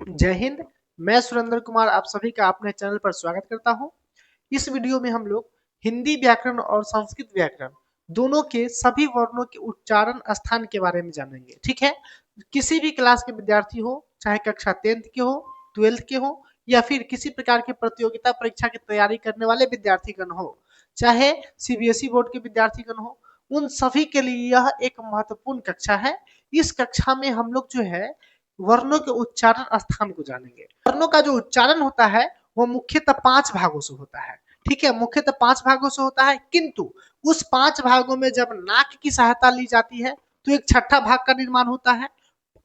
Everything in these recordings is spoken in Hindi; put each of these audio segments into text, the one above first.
जय हिंद। मैं सुरेंद्र कुमार आप सभी का अपने चैनल पर स्वागत करता हूं। इस वीडियो में हम लोग हिंदी व्याकरण और संस्कृत व्याकरण दोनों के सभी वर्णों के उच्चारण स्थान के बारे में जानेंगे। ठीक है, किसी भी क्लास के विद्यार्थी हो, चाहे कक्षा 10th के हो, 12th के हो, या फिर किसी प्रकार की प्रतियोगिता परीक्षा की तैयारी करने वाले विद्यार्थीगण हो, चाहे सीबीएसई बोर्ड के विद्यार्थीगण हो, उन सभी के लिए यह एक महत्वपूर्ण कक्षा है। इस कक्षा में हम लोग जो है वर्णों के उच्चारण स्थान को जानेंगे। वर्णों का जो उच्चारण होता है वो मुख्यतः 5 भागों से होता है। ठीक है, मुख्यतः 5 भागों से होता है, किंतु उस 5 भागों में जब नाक की सहायता ली जाती है तो एक छठा भाग का निर्माण होता है।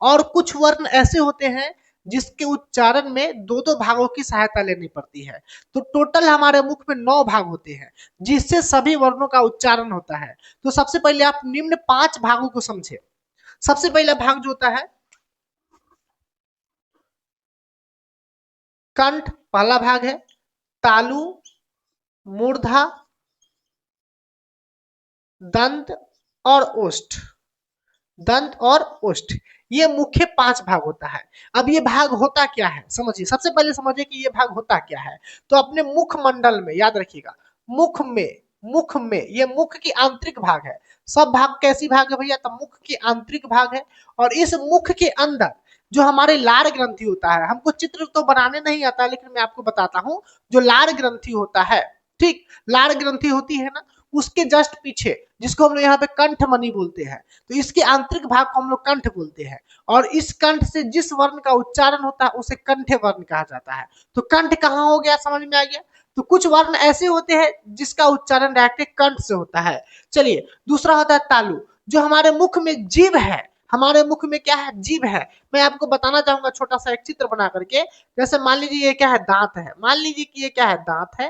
और कुछ वर्ण ऐसे होते हैं जिसके उच्चारण में दो दो भागों की सहायता लेनी पड़ती है। तो टोटल हमारे मुख में 9 भाग होते हैं जिससे सभी वर्णों का उच्चारण होता है। तो सबसे पहले आप निम्न 5 भागों को समझे। सबसे पहला भाग जो होता है कंठ, पहला भाग है। तालु, मूर्धा, दंत और ओष्ठ। दंत और ओष्ठ, ये मुख्य 5 भाग होता है। अब ये भाग होता क्या है समझिए। सबसे पहले समझिए कि ये भाग होता क्या है। तो अपने मुख मंडल में याद रखिएगा, मुख में ये मुख की आंतरिक भाग है। सब भाग कैसी भाग है भैया, तो मुख की आंतरिक भाग है। और इस मुख के अंदर जो हमारे लार ग्रंथि होता है, हमको चित्र तो बनाने नहीं आता लेकिन मैं आपको बताता हूं। जो लार ग्रंथि होता है, ठीक, लार ग्रंथि होती है ना, उसके जस्ट पीछे, जिसको हम लोग यहाँ पे कंठ मणि बोलते हैं, तो इसके आंतरिक भाग को हम लोग कंठ बोलते हैं। और इस कंठ से जिस वर्ण का उच्चारण होता है उसे कंठे वर्ण कहा जाता है। तो कंठ कहाँ हो गया, समझ में आ गया। तो कुछ वर्ण ऐसे होते हैं जिसका उच्चारण डायरेक्ट कंठ से होता है। चलिए, दूसरा होता है तालु, जो हमारे मुख में जीभ है। हमारे मुख में क्या है, जीभ है। मैं आपको बताना चाहूंगा छोटा सा एक चित्र बना करके। जैसे मान लीजिए ये क्या है, दांत है। मान लीजिए कि ये क्या है, दांत है।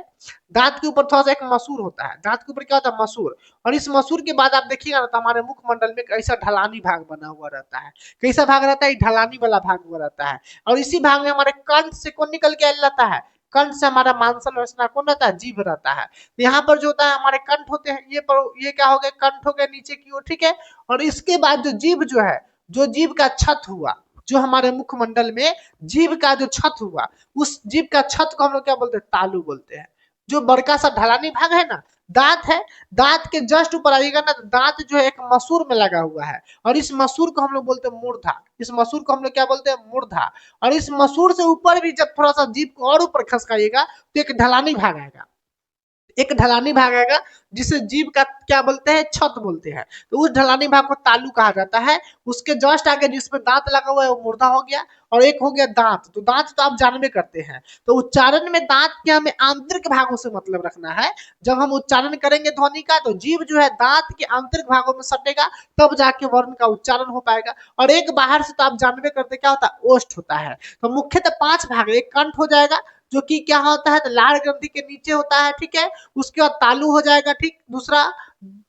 दांत के ऊपर थोड़ा सा एक मसूर होता है। दांत के ऊपर क्या होता है, मसूर। और इस मसूर के बाद आप देखिएगा ना, तो हमारे मुखमंडल में कैसा ढलानी भाग बना हुआ रहता है। कैसा भाग रहता है, ढलानी वाला भाग हुआ रहता है। और इसी भाग में हमारे कंठ से कौन निकल के रहता है, कंठ से हमारा मांसल रचना कौन रहता है, जीभ रहता है। यहाँ पर जो होता है हमारे कंठ होते हैं, ये क्या हो गए, कंठ हो गए नीचे की ओर। ठीक है, और इसके बाद जो जीभ जो है, जो जीभ का छत हुआ, जो हमारे मुखमंडल में जीभ का जो छत हुआ, उस जीभ का छत को हम लोग क्या बोलते हैं, तालु बोलते हैं। जो बड़का सा ढलानी भाग है ना, दांत है, दांत के जस्ट ऊपर आइएगा ना, तो दांत जो है एक मसूर में लगा हुआ है। और इस मसूर को हम लोग बोलते हैं मूर्धा। इस मसूर को हम लोग क्या बोलते हैं, मूर्धा। और इस मसूर से ऊपर भी जब थोड़ा सा जीभ को और ऊपर खसकाइएगा तो एक ढलानी भाग आएगा। एक ढलानी भाग आएगा जिसे जीभ का क्या बोलते हैं, छत बोलते हैं। तो उस ढलानी भाग को तालु कहा जाता है। उसके जस्ट आगे जिसमें दांत लगा हुआ है वो मूर्धा हो गया। और एक हो गया दांत। तो दांत तो आप जानबे करते हैं। तो उच्चारण में दांत के हमें आंतरिक भागों से मतलब रखना है। जब हम उच्चारण करेंगे ध्वनि का, तो जीभ जो है दांत के आंतरिक भागों में सटेगा, तब जाके वर्ण का उच्चारण हो पाएगा। और एक बाहर से तो आप जानबे करते क्या होता है, ओष्ठ होता है। तो मुख्यतः 5 भाग, एक कंठ हो जाएगा जो कि क्या होता है, तो लार ग्रंथि के नीचे होता है। ठीक है, उसके बाद तालु हो जाएगा। ठीक, दूसरा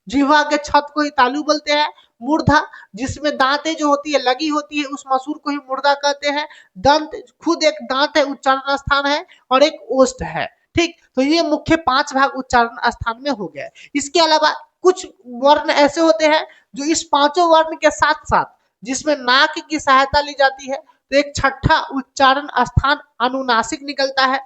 जिह्वा के छत को ही तालु बोलते हैं। मूर्धा, जिसमें दांतें जो होती है लगी होती है, उस मसूर को ही मूर्धा कहते हैं। दंत खुद एक दांत है, उच्चारण स्थान है। और एक ओष्ठ है। ठीक, तो ये मुख्य 5 भाग उच्चारण स्थान में हो गए। इसके अलावा कुछ वर्ण ऐसे होते हैं जो इस पांचों वर्ण के साथ साथ जिसमें नाक की सहायता ली जाती है, तो एक छठा उच्चारण स्थान अनुनासिक निकलता है।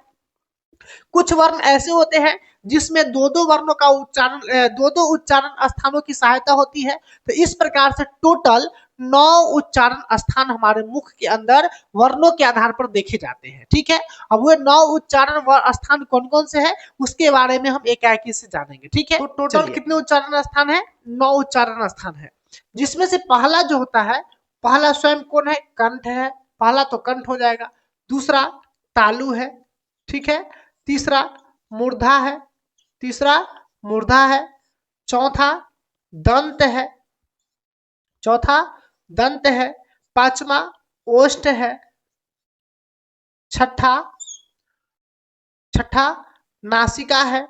कुछ वर्ण ऐसे होते हैं जिसमें दो दो वर्णों का उच्चारण, दो दो उच्चारण स्थानों की सहायता होती है। तो इस प्रकार से टोटल 9 उच्चारण स्थान हमारे मुख के अंदर वर्णों के आधार पर देखे जाते हैं। ठीक है, अब वो 9 उच्चारण स्थान कौन कौन से हैं उसके बारे में हम एक से जानेंगे। ठीक है, तो टोटल कितने उच्चारण स्थान है, 9 उच्चारण स्थान है। जिसमें से पहला जो होता है, पहला स्वयं कौन है, कंठ है। पहला तो कंठ हो जाएगा। दूसरा तालु है। ठीक है, तीसरा मूर्धा है। तीसरा मूर्धा है। चौथा दंत है। चौथा दंत है। पांचवा ओष्ठ है। छठा छठा नासिका है।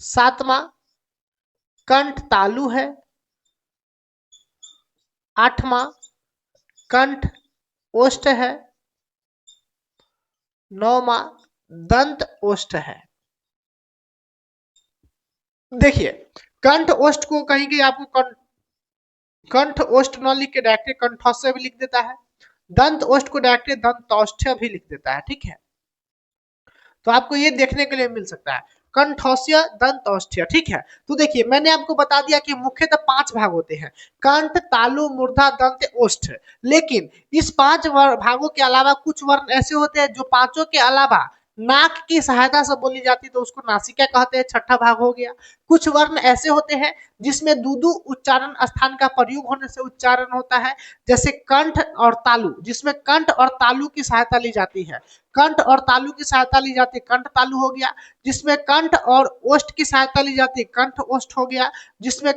सातवां कंठ तालु है। आठवां कंठ ओष्ठ है। नौवां दंत ओष्ठ है। देखिए, कंठ ओष्ठ को कहीं कहीं आपको कंठ ओष्ठ न लिख के डायरेक्ट कंठ से भी लिख देता है। दंत ओष्ठ को डायरेक्टली दंतौष्ठ्य भी लिख देता है, ठीक है। तो आपको ये देखने के लिए मिल सकता है कंठौष्य दंतौष्ठ्य, ठीक है। तो देखिए मैंने आपको बता दिया कि मुख्यतः 5 भाग होते हैं, कंठ, तालु, मूर्धा, दंत, ओष्ठ। लेकिन इस 5 भागों के अलावा कुछ वर्ण ऐसे होते हैं जो पांचों के अलावा नाक की सहायता से बोली जाती है, तो उसको नासिका कहते हैं, छठा भाग हो गया। कुछ वर्ण ऐसे होते हैं जिसमें दूदू उच्चारण स्थान का प्रयोग होने से उच्चारण होता है, जैसे कंठ और तालु, जिसमें कंठ और तालु की सहायता ली जाती है, कंठ और तालु की सहायता ली जाती है, कंठ तालु हो गया। जिसमें कंठ और ओष्ठ की सहायता ली जाती है, कंठ ओष्ठ हो गया। जिसमें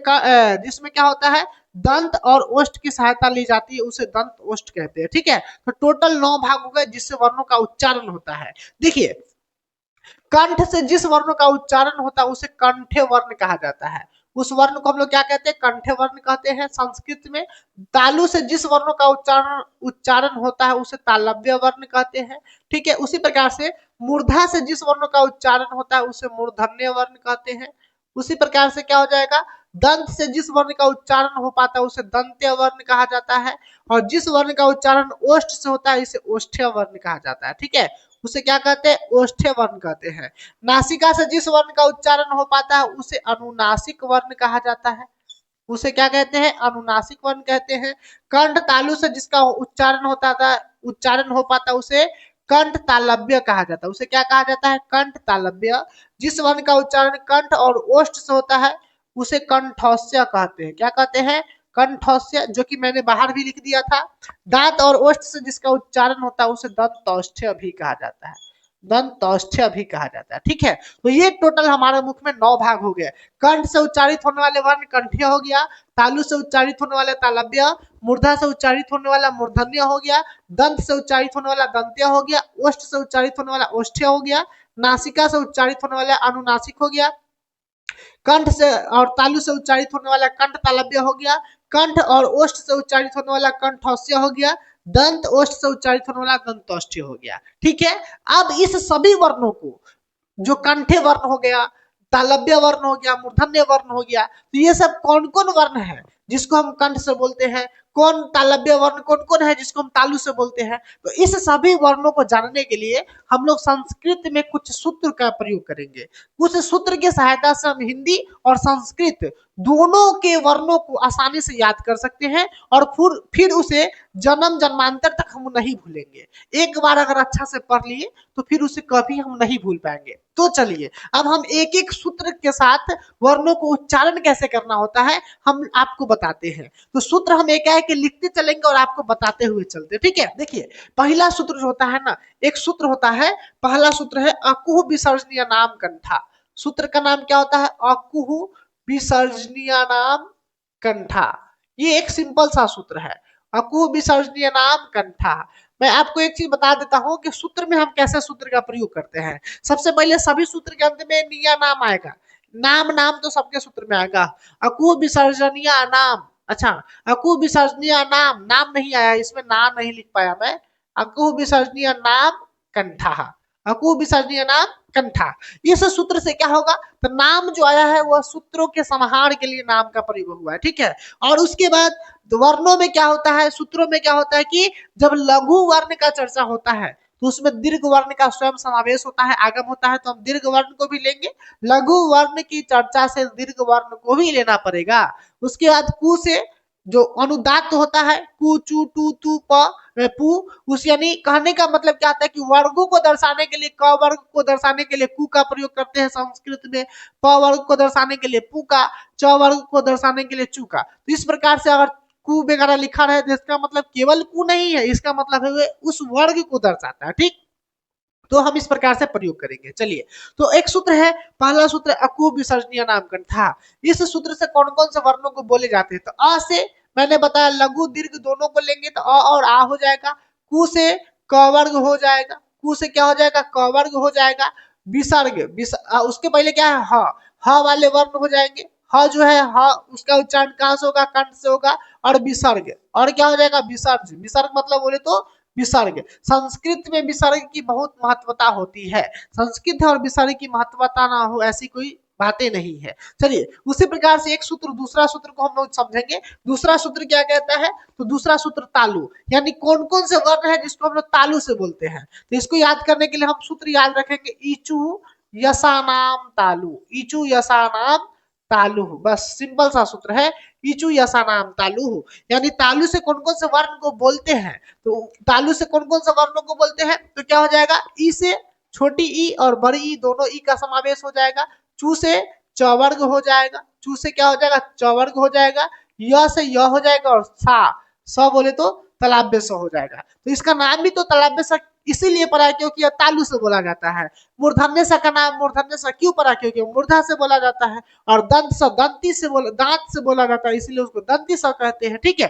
जिसमें क्या होता है, दंत और ओष्ठ की सहायता ली जाती है, उसे दंत ओष्ठ कहते हैं, ठीक है। तो टोटल 9 भाग हो गए जिससे वर्णों का उच्चारण होता है। देखिए कंठ से जिस वर्ण का उच्चारण होता है उसे कंठे वर्ण कहा जाता है, उस वर्ण को हम लोग क्या कहते हैं, कंठे वर्ण कहते हैं संस्कृत में। तालु से जिस वर्णों का उच्चारण होता है उसे तालव्य वर्ण कहते हैं, ठीक है। उसी प्रकार से मूर्धा से जिस वर्ण का उच्चारण होता है उसे मूर्धन्य वर्ण कहते हैं। उसी प्रकार से क्या हो जाएगा, दंत से जिस वर्ण का उच्चारण हो पाता है उसे दंत्य वर्ण कहा जाता है, और जिस वर्ण का उच्चारण ओष्ठ से होता है इसे ओष्ठ्य वर्ण कहा जाता है, ठीक है। उसे क्या कहते हैं, ओष्ठ्य वर्ण कहते हैं। नासिका से जिस वर्ण का उच्चारण हो पाता है उसे अनुनासिक वर्ण कहा जाता है, उसे क्या कहते हैं, अनुनासिक वर्ण कहते हैं। कंठ तालु से जिसका उच्चारण हो पाता है उसे कंठ तालव्य कहा जाता है, उसे क्या कहा जाता है, कंठ तालव्य। जिस वर्ण का उच्चारण कंठ और ओष्ठ से होता है उसे कंठौष्य कहते हैं, क्या कहते हैं, कंठौष्य, जो कि मैंने बाहर भी लिख दिया था। दांत और ओष्ठ से जिसका उच्चारण होता है उसे दंतौष्ठ्य भी कहा जाता है, दंतौष्ठ्य भी कहा जाता है, ठीक है। तो ये टोटल हमारे मुख में 9 भाग हो गए। कंठ से उच्चारित होने वाले वर्ण कंठ्य हो गया, तालु से उच्चारित होने वाला तालव्य, मूर्धा से उच्चारित होने वाला मूर्धन्य हो गया, दंत से उच्चारित होने वाला दंत्य हो गया, ओष्ठ से उच्चारित होने वाला ओष्ठ्य हो गया, नासिका से उच्चारित होने वाला अनुनासिक हो गया, कंठ से और तालु से उच्चारित होने वाला कंठ तालव्य हो गया, कंठ और ओष्ठ से उच्चारित होने वाला कंठौष्य हो गया, दंत ओष्ठ से उच्चारित होने वाला दंतौष्ठ्य हो गया, ठीक है। अब इस सभी वर्णों को, जो कंठे वर्ण हो गया, तालव्य वर्ण हो गया, मूर्धन्य वर्ण हो गया, तो ये सब कौन कौन वर्ण है जिसको हम कंठ से बोलते हैं, कौन तालव्य वर्ण कौन कौन है जिसको हम तालु से बोलते हैं। तो इस सभी वर्णों को जानने के लिए हम लोग संस्कृत में कुछ सूत्र का प्रयोग करेंगे। उस सूत्र की सहायता से हम हिंदी और संस्कृत दोनों के वर्णों को आसानी से याद कर सकते हैं, और फिर उसे जन्म जन्मांतर तक हम नहीं भूलेंगे। एक बार अगर अच्छा से पढ़ लिए तो फिर उसे कभी हम नहीं भूल पाएंगे। तो चलिए अब हम एक एक सूत्र के साथ वर्णों को उच्चारण कैसे करना होता है हम आपको बताते हैं। तो सूत्र हम एक एक लिखते चलेंगे और आपको बताते हुए चलते, ठीक है। देखिए पहला सूत्र जो होता है ना, एक सूत्र होता है, पहला सूत्र है अकुह विसर्जनीय नाम कंठा। सूत्र का नाम क्या होता है, अकुह विसर्जनीय नाम कंठा। ये एक सिंपल सा सूत्र है, अकुह विसर्जनीय नाम कंठा। मैं आपको एक चीज बता देता हूं कि सूत्र में हम कैसे सूत्र का प्रयोग करते हैं। सबसे पहले सभी सूत्र के अंत में निया नाम आएगा, नाम नाम तो सबके सूत्र में आएगा। अकुह विसर्जनीय नाम, अच्छा अकुह विसर्जनीय नाम, नाम नहीं आया इसमें, नाम नहीं लिख पाया मैं। अकुह विसर्जनीय नाम कंठा, अकुह विसर्जनीय नाम कंठा। इस सूत्र से क्या होगा, तो नाम जो आया है वह सूत्रों के समाहार के लिए नाम का प्रयोग हुआ है, ठीक है। और उसके बाद वर्णों में क्या होता है, सूत्रों में क्या होता है कि जब लघु वर्ण का चर्चा होता है तो उसमें दीर्घ वर्ण का स्वयं समावेश होता है, आगम होता है, तो हम दीर्घ वर्ण को भी लेंगे। लघु वर्ण की चर्चा से दीर्घ वर्ण को भी लेना पड़ेगा। उसके बाद कु से जो अनुदात होता है, कु चू टू तू प पू, उस यानी कहने का मतलब क्या आता है कि वर्गों को दर्शाने के लिए क वर्ग को दर्शाने के लिए कु का प्रयोग करते हैं संस्कृत में, प वर्ग को दर्शाने के लिए पू का, च वर्ग को दर्शाने के लिए चू का। तो इस प्रकार से अगर कु वगैरह लिखा रहे तो इसका मतलब केवल कु नहीं है, इसका मतलब है उस वर्ग को दर्शाता है, ठीक। तो हम इस प्रकार से प्रयोग करेंगे। चलिए तो एक सूत्र है, पहला सूत्र अकु विसर्जनीय नाम कंठा। इस सूत्र से कौन कौन से वर्णों को बोले जाते हैं, तो अ से मैंने बताया लघु दीर्घ दोनों को लेंगे तो अ और आ हो जाएगा, कु से क वर्ग हो जाएगा, कु से क्या हो जाएगा, क वर्ग हो जाएगा, विसर्ग उसके पहले क्या है ह वाले वर्ण हो जाएंगे, ह जो है ह उसका उच्चारण कहां से होगा, कंठ से होगा, और विसर्ग, और क्या हो जाएगा विसर्ग, विसर्ग मतलब बोले तो विसर्ग। संस्कृत में विसर्ग की बहुत महत्वता होती है, संस्कृत और विसर्ग की महत्वता ना हो ऐसी कोई बातें नहीं है। चलिए उसी प्रकार से एक सूत्र दूसरा सूत्र को हम लोग समझेंगे। दूसरा सूत्र क्या कहता है, तो दूसरा सूत्र तालु, यानी कौन कौन से वर्ण है जिसको हम लोग तालु से बोलते हैं। तो इसको याद करने के लिए हम सूत्र याद रखेंगे, ईचू यसानाम तालु, ईचू यसानाम तालु, बस सिंपल सा सूत्र है, ईचू यसानाम तालु, यानी तालु से कौन कौन से वर्ण को बोलते हैं। तो तालु से कौन कौन से वर्णों को बोलते हैं, तो क्या हो जाएगा, ई से छोटी ई और बड़ी ई दोनों ई का समावेश हो जाएगा, चू से चवर्ग हो जाएगा, चू से क्या हो जाएगा, चवर्ग हो जाएगा, य से य हो जाएगा, और सा बोले तो तालाब्य स हो जाएगा। तो इसका नाम भी तो तालाब्य स इसीलिए पड़ा है क्योंकि यह तालु से बोला जाता है। मूर्धन्य सा का नाम मूर्धन्य सा क्यों पड़ा, क्योंकि मूर्धा से बोला जाता है, और दंत सा दंती से दांत से बोला जाता है, इसीलिए उसको दंती सा कहते हैं। ठीक है,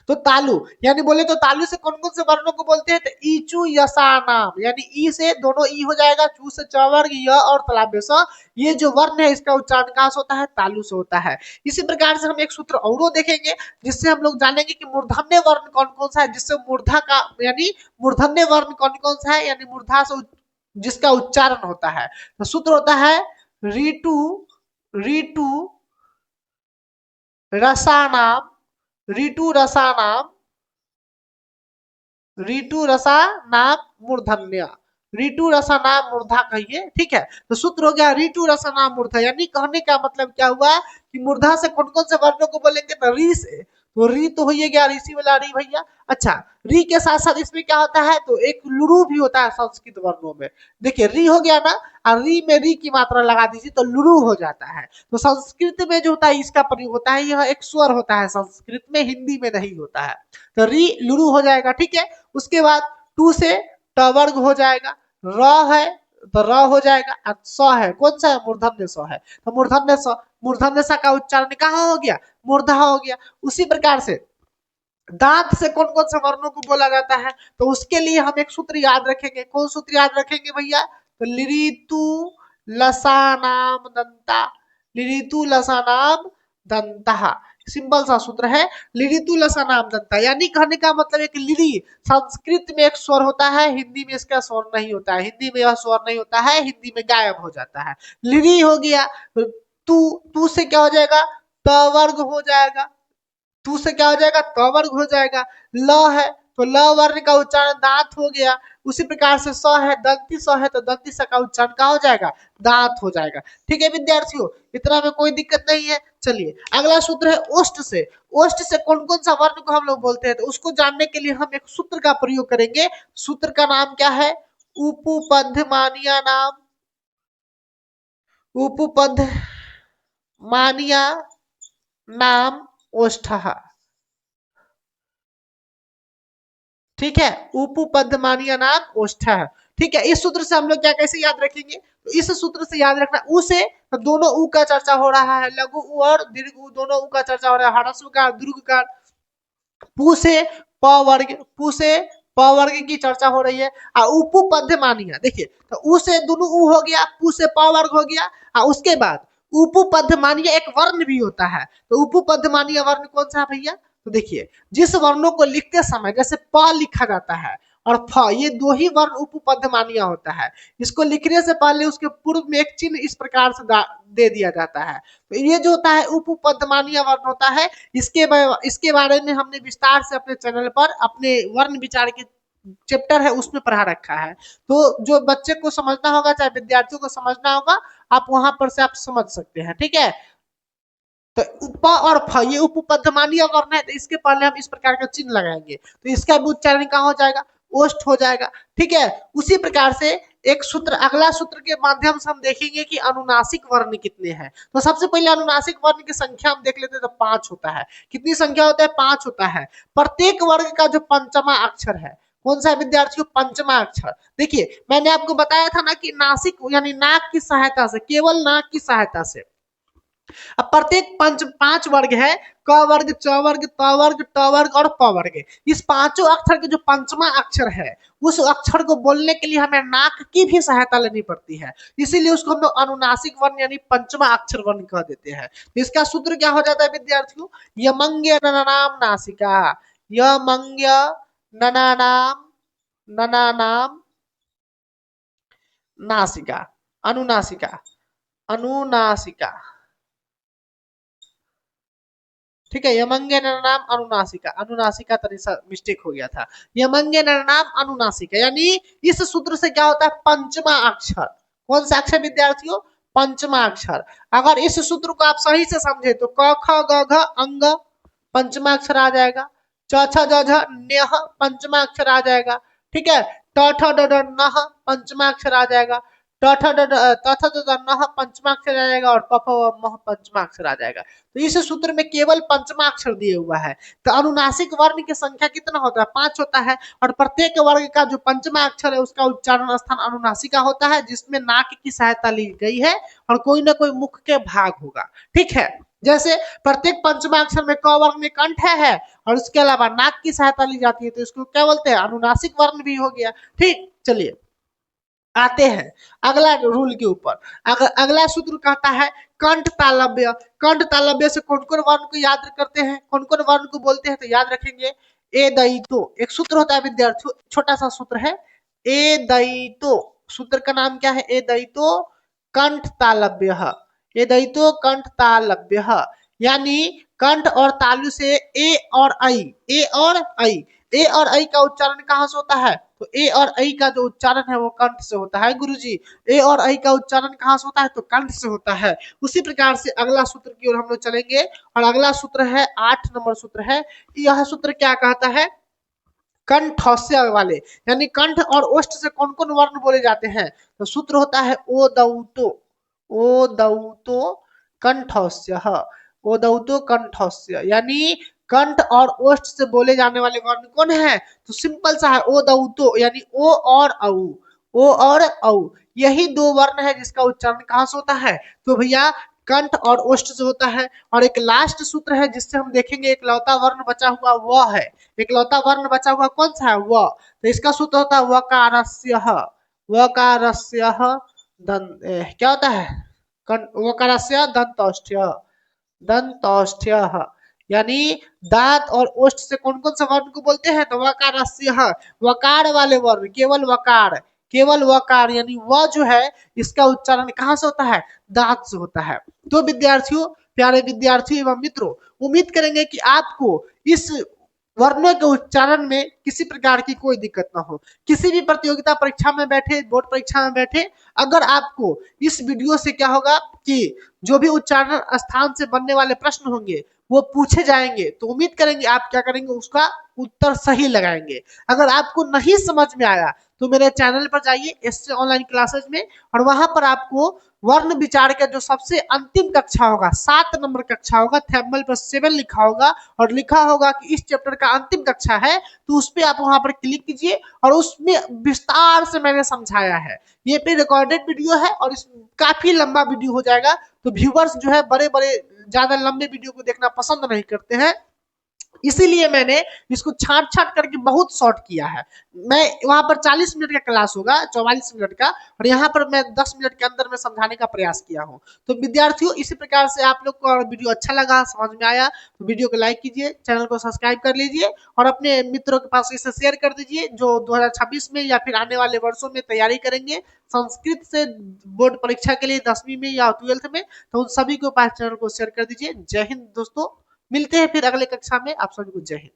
तो तालु यानी बोले तो तालु से कौन कौन से वर्णों को बोलते हैं, तो ईचू यसानाम, यानी ई से दोनों ई हो जाएगा, चू से चवर्ग, य और तालाब्य स, ये जो वर्ण है इसका उच्चारण कहां से होता है, तालु से होता है। इसी प्रकार से हम एक सूत्र और देखेंगे जिससे हम लोग जानेंगे कि मूर्धन्य वर्ण कौन कौन सा है, जिससे मूर्धा का यानी मूर्धन्य वर्ण कौन कौन सा है, यानी मूर्धा से जिसका उच्चारण होता है। तो सूत्र होता है रीटू रीटू रसानाम, ऋतु रसा नाम, ऋतु रसा नाम मूर्धन्य, ऋतु रसा नाम मूर्धा कहिए। ठीक है, तो सूत्र हो गया ऋतु रसा नाम मूर्धा, यानी कहने का मतलब क्या हुआ कि मूर्धा से कौन कौन से वर्णों को बोलेंगे, तो री से, तो री तो हो गया ऋषि वाला री भैया। अच्छा, री के साथ साथ इसमें क्या होता है, तो एक लुरु भी होता है संस्कृत वर्णों में। देखिए री हो गया ना, और री में री की मात्रा लगा दीजिए तो लुरु हो जाता है। तो संस्कृत में जो होता है इसका प्रयोग होता है, यह एक स्वर होता है संस्कृत में, हिंदी में नहीं होता है। तो री लुरु हो जाएगा। ठीक है, उसके बाद टू से टवर्ग हो जाएगा, र है तो र हो जाएगा, और स है कौन सा है, मूर्धन्य स है, तो मूर्धन्य स का उच्चारण कहाँ हो गया, मूर्धा हो गया। उसी प्रकार से दांत से कौन कौन से वर्णों को बोला जाता है, तो उसके लिए हम एक सूत्र याद रखेंगे। कौन सूत्र याद रखेंगे भैया, तो लिरितु लसानाम दंता, लिरितु लसानाम दंता, सिंपल सा सूत्र है, लिरितु लसानाम दंता, यानी कहने का मतलब है कि लिरि संस्कृत में एक स्वर होता है, हिंदी में इसका स्वर नहीं होता है, हिंदी में यह स्वर नहीं होता है, हिंदी में गायब हो जाता है। लिरि हो गया, तू से क्या हो जाएगा, त वर्ग हो जाएगा, तू से क्या हो जाएगा, त वर्ग हो जाएगा। ल है तो ल वर्ण का उच्चारण दांत हो गया। उसी प्रकार से स है, दंती स है, तो दंती स का उच्चारण क्या हो जाएगा, दांत हो जाएगा। ठीक है विद्यार्थियों, इतना में कोई दिक्कत नहीं है। चलिए अगला सूत्र है ओष्ठ से। ओष्ठ से कौन कौन सा वर्ण को हम लोग बोलते हैं, तो उसको जानने के लिए हम एक सूत्र का प्रयोग करेंगे। सूत्र का नाम क्या है, उपपद्यमानिया नाम, उपपद्यमानिया नाम ओष्ठः। ठीक है, उपपद्यमानिया नाम ओष्ठः। ठीक है, इस सूत्र से हम लोग क्या कैसे याद रखेंगे, तो इस सूत्र से याद रखना, उ से तो दोनों उ का चर्चा हो रहा है, लघु उ और दीर्घ उ दोनों उ का चर्चा हो रहा है, ह्रस्व का दीर्घ का। पु से प वर्ग, पु से प वर्ग की चर्चा हो रही है। उपपद्यमानिया देखिए, तो उ से दोनों उ हो गया, पु से प वर्ग हो गया, और उसके बाद उपपद्यमानिया एक वर्ण भी होता है। तो उपपद्यमानिया वर्ण कौन सा है भैया, तो देखिए जिस वर्णों को लिखते समय जैसे प लिखा जाता है और फ, ये दो ही वर्ण उपपद्यमानिया होता है। इसको लिखने से पहले उसके पूर्व में एक चिन्ह इस प्रकार से दे दिया जाता है। तो ये जो होता है उपपद्यमानिया वर्ण होता है। इसके बारे में हमने विस्तार से अपने चैनल पर अपने वर्ण विचार के चैप्टर है उसमें पढ़ा रखा है। तो जो बच्चे को समझना होगा, चाहे विद्यार्थियों को समझना होगा, आप वहां पर से आप समझ सकते हैं। ठीक है, तो उप और फ ये उपपद्यमानीय वर्ण है, तो इसके पहले हम इस प्रकार का चिन्ह लगाएंगे, तो इसका भी उच्चारण कहाँ हो जाएगा, ओष्ठ हो जाएगा। ठीक है, उसी प्रकार से एक सूत्र, अगला सूत्र के माध्यम से हम देखेंगे कि अनुनासिक वर्ण कितने हैं। तो सबसे पहले अनुनासिक वर्ण की संख्या हम देख लेते हैं, तो 5 होता है। कितनी संख्या होता है, 5 होता है। प्रत्येक वर्ग का जो पंचमा अक्षर है, कौन सा है विद्यार्थियों, पंचमा अक्षर। देखिए मैंने आपको बताया था ना कि नासिक यानी नाक की सहायता से, केवल नाक की सहायता से, अब प्रत्येक 5 वर्ग है, क वर्ग, च वर्ग, त वर्ग, ट वर्ग और प वर्ग। इस पांचों अक्षर के जो पंचमा अक्षर है, उस अक्षर को बोलने के लिए हमें नाक की भी सहायता लेनी पड़ती है, इसीलिए उसको हम लोग अनुनासिक वर्ण यानी पंचमा अक्षर वर्ण कह देते हैं। इसका सूत्र क्या हो जाता है विद्यार्थियों, यमंग्य ननानाम नासिका, यमंग्य ननानाम ननानाम नासिका, अनुनासिका, अनुनासिका। ठीक है, यमंगे नरनाम अनुनासिका, अनुनासिका तरीसा मिस्टेक हो गया था। यमंगे नरनाम अनुनासिका, यानी इस सूत्र से क्या होता है, पंचमा अक्षर। कौन सा अक्षर विद्यार्थियों, पंचमा अक्षर। अगर इस सूत्र को आप सही से समझे तो क ख ग घ अंग पंचमा अक्षर आ जाएगा, च छ ज झ न्यः पंचमा अक्षर आ जाएगा, ठीक है, ट ठ ड ढ नः पंचमा अक्षर आ जाएगा, ट ठ ड त थ द ध नः पंचमा अक्षर आ जाएगा, और प फ व म पंचमा अक्षर आ जाएगा। तो इस सूत्र में केवल पंचमा अक्षर दिए हुआ है। तो अनुनासिक वर्ण की संख्या कितना होता है, 5 होता है, और प्रत्येक वर्ग का जो पंचमा अक्षर है उसका उच्चारण स्थान अनुनासिका होता है, जिसमें नाक की सहायता ली गई है और कोई ना कोई मुख के भाग होगा। ठीक है, जैसे प्रत्येक पंचमा अक्षर में क वर्ग में कंठ है और उसके अलावा नाक की सहायता ली जाती है, तो इसको क्या बोलते हैं, अनुनासिक वर्ण भी हो गया। ठीक, चलिए आते हैं अगला रूल के ऊपर। अगला सूत्र कहता है कंठ तालव्य। कंठ तालव्य से कौन कौन वर्ण को याद करते हैं, कौन कौन वर्ण को बोलते हैं, तो याद रखेंगे ए दयितो, एक सूत्र होता है विद्यार्थियों, छोटा सा सूत्र है ए दयितो। सूत्र का नाम क्या है, ए दयितो कंठ तालव्य। ए दयितो कंठ तालव्य, यानी कंठ और तालु से ए और आई, ए और आई, ए और आई का उच्चारण कहाँ से होता है, तो ए और आई का जो उच्चारण है वो कंठ से होता है गुरुजी। ए और आई का उच्चारण कहाँ से होता है, तो कंठ से होता है। उसी प्रकार से अगला सूत्र की ओर हम लोग चलेंगे, और अगला सूत्र है 8 नंबर सूत्र है। यह सूत्र क्या कहता है, कंठस्य वाले, यानी कंठ और ओष्ठ से कौन कौन वर्ण बोले जाते हैं, तो सूत्र होता है ओ दौतो, ओ दौतो कंठस्य, ओ दौतो कंठस्य, यानी कंठ और ओष्ठ से बोले जाने वाले वर्ण कौन है, तो सिंपल सा है ओ दौतो, यानी ओ और औ, ओ और औ, यही दो वर्ण है जिसका उच्चारण कहाँ से होता है, तो भैया कंठ और ओष्ठ से होता है। और एक लास्ट सूत्र है जिससे हम देखेंगे एक लौता वर्ण बचा हुआ वह है, एक लौता वर्ण बचा हुआ कौन सा है, वह, तो इसका सूत्र होता है वकारस्यः, वकारस्यः क्या होता है, वकारस्य दंतौष्ठ्य, दंतौष्ठ्यः, यानी दांत और ओष्ठ से कौन कौन से वर्ण को बोलते हैं, तो वकारस्यः, वकार वाले वर्ण, केवल वकार, केवल वकार, यानी वह जो है इसका उच्चारण कहाँ से होता है, दांत से होता है। तो विद्यार्थियों, प्यारे विद्यार्थियों एवं मित्रों, उम्मीद करेंगे कि आपको इस वर्णों के उच्चारण में किसी प्रकार की कोई दिक्कत ना हो। किसी भी प्रतियोगिता परीक्षा में बैठे, बोर्ड परीक्षा में बैठे, अगर आपको इस वीडियो से क्या होगा कि जो भी उच्चारण स्थान से बनने वाले प्रश्न होंगे वो पूछे जाएंगे, तो उम्मीद करेंगे आप क्या करेंगे, उसका उत्तर सही लगाएंगे। अगर आपको नहीं समझ में आया तो मेरे चैनल पर जाइए एससे ऑनलाइन क्लासेज में, और वहां पर आपको वर्ण विचार का जो सबसे अंतिम कक्षा होगा, 7 नंबर कक्षा होगा, थैम्बल पर 7 लिखा होगा और लिखा होगा कि इस चैप्टर का अंतिम कक्षा है, तो उस पर आप वहां पर क्लिक कीजिए, और उसमें विस्तार से मैंने समझाया है। ये पे रिकॉर्डेड वीडियो है और इस काफी लंबा वीडियो हो जाएगा, तो व्यूवर्स जो है बड़े बड़े ज्यादा लंबे वीडियो को देखना पसंद नहीं करते हैं, इसीलिए मैंने इसको छाट छाट करके बहुत शॉर्ट किया है। मैं वहां पर 40 मिनट का क्लास होगा, 44 मिनट का, और यहाँ पर मैं 10 मिनट के अंदर में समझाने का प्रयास किया हूँ। तो विद्यार्थियों, इसी प्रकार से आप लोग को वीडियो अच्छा लगा, समझ में आया, तो वीडियो को लाइक कीजिए, चैनल को सब्सक्राइब कर लीजिए, और अपने मित्रों के पास इसे शेयर कर दीजिए जो 2026 में या फिर आने वाले वर्षों में तैयारी करेंगे संस्कृत से बोर्ड परीक्षा के लिए 10वीं में या 12th में, तो उन सभी के पास चैनल को शेयर कर दीजिए। जय हिंद दोस्तों, मिलते हैं फिर अगले कक्षा में, आप सभी को जय हिंद।